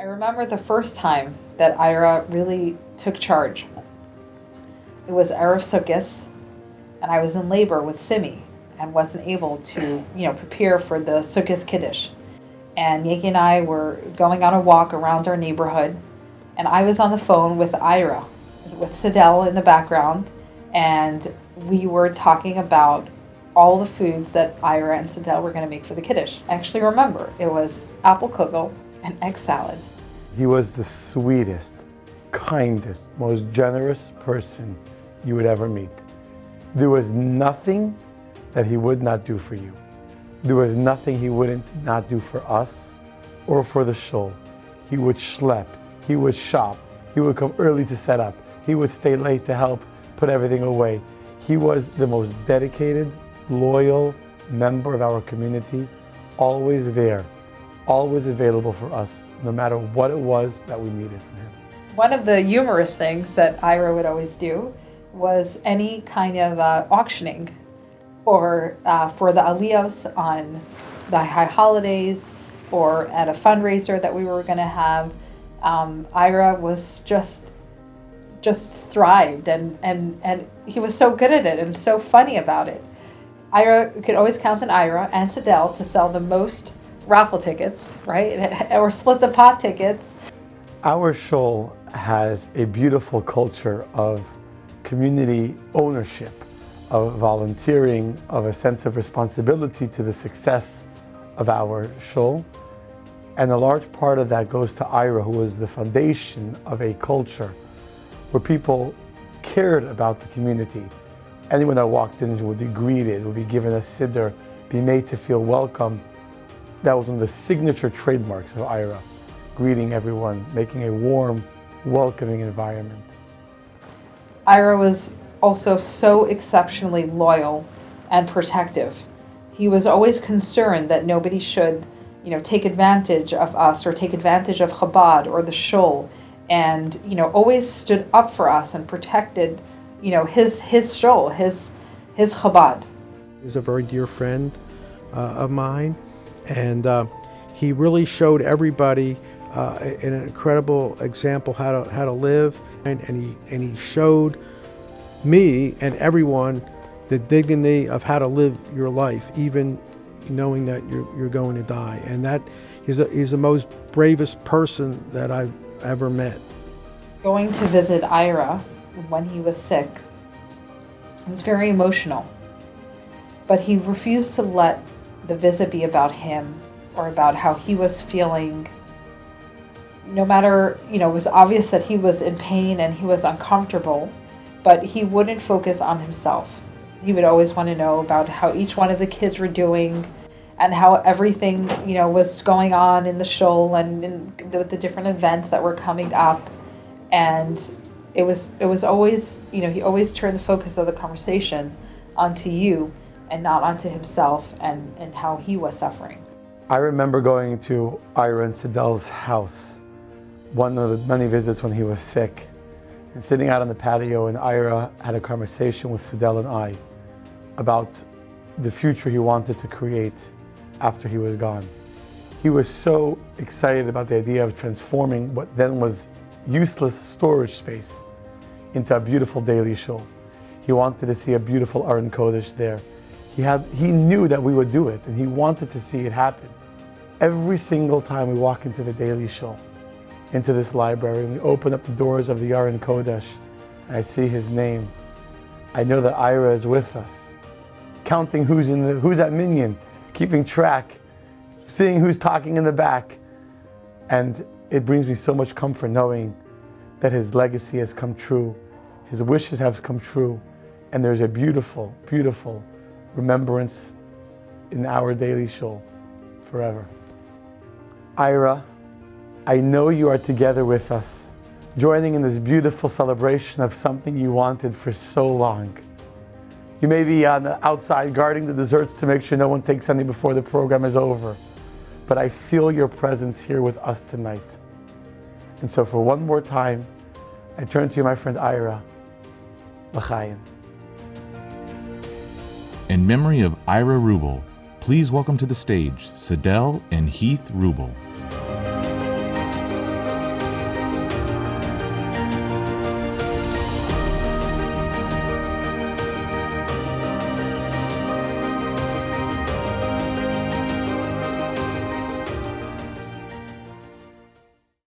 I remember the first time that Ira really took charge. It was Erev Sukkot, and I was in labor with Simi and wasn't able to, prepare for the Sukkot Kiddush. And Yaki and I were going on a walk around our neighborhood, and I was on the phone with Ira, with Sidel in the background, and we were talking about all the foods that Ira and Sidel were going to make for the Kiddush. I actually remember it was apple kugel and egg salad. He was the sweetest, kindest, most generous person you would ever meet. There was nothing that he would not do for you. There was nothing he wouldn't not do for us or for the shul. He would schlep, he would shop, he would come early to set up, he would stay late to help put everything away. He was the most dedicated, loyal member of our community, always there, always available for us, no matter what it was that we needed from him. One of the humorous things that Ira would always do was any kind of auctioning or for the aliyos on the high holidays or at a fundraiser that we were going to have. Ira was just thrived and he was so good at it and so funny about it. Ira could always count on Ira and Sidel to sell the most raffle tickets, right? Or split the pot tickets. Our shul has a beautiful culture of community ownership, of volunteering, of a sense of responsibility to the success of our shul. And a large part of that goes to Ira, who was the foundation of a culture where people cared about the community. Anyone that walked in would be greeted, would be given a siddur, be made to feel welcome. That was one of the signature trademarks of Ira, greeting everyone, making a warm, welcoming environment. Ira was also so exceptionally loyal and protective. He was always concerned that nobody should, take advantage of us or take advantage of Chabad or the shul, and always stood up for us and protected, his shul, his Chabad. He's a very dear friend of mine, and he really showed everybody an incredible example how to live, and he showed me and everyone the dignity of how to live your life, even knowing that you're going to die. And that he's the most bravest person that I've ever met. Going to visit Ira when he was sick was very emotional, but he refused to let the visit be about him or about how he was feeling. No matter, it was obvious that he was in pain and he was uncomfortable, but he wouldn't focus on himself. He would always want to know about how each one of the kids were doing and how everything, was going on in the shul and in the different events that were coming up. And it was always, he always turned the focus of the conversation onto you and not onto himself and how he was suffering. I remember going to Ira and Sidel's house, one of the many visits when he was sick, and sitting out on the patio, and Ira had a conversation with Sidel and I about the future he wanted to create after he was gone. He was so excited about the idea of transforming what then was useless storage space into a beautiful daily shul. He wanted to see a beautiful Aron Kodesh there. He knew that we would do it, and he wanted to see it happen. Every single time we walk into the daily shul, into this library, and we open up the doors of the Aron Kodesh, and I see his name, I know that Ira is with us, counting who's at Minyan, keeping track, seeing who's talking in the back. And it brings me so much comfort knowing that his legacy has come true, his wishes have come true, and there's a beautiful, beautiful remembrance in our daily shul forever. Ira, I know you are together with us, joining in this beautiful celebration of something you wanted for so long. You may be on the outside guarding the desserts to make sure no one takes any before the program is over, but I feel your presence here with us tonight. And so for one more time, I turn to you, my friend Ira. L'chaim. In memory of Ira Wruble, please welcome to the stage Sidel and Heath Wruble.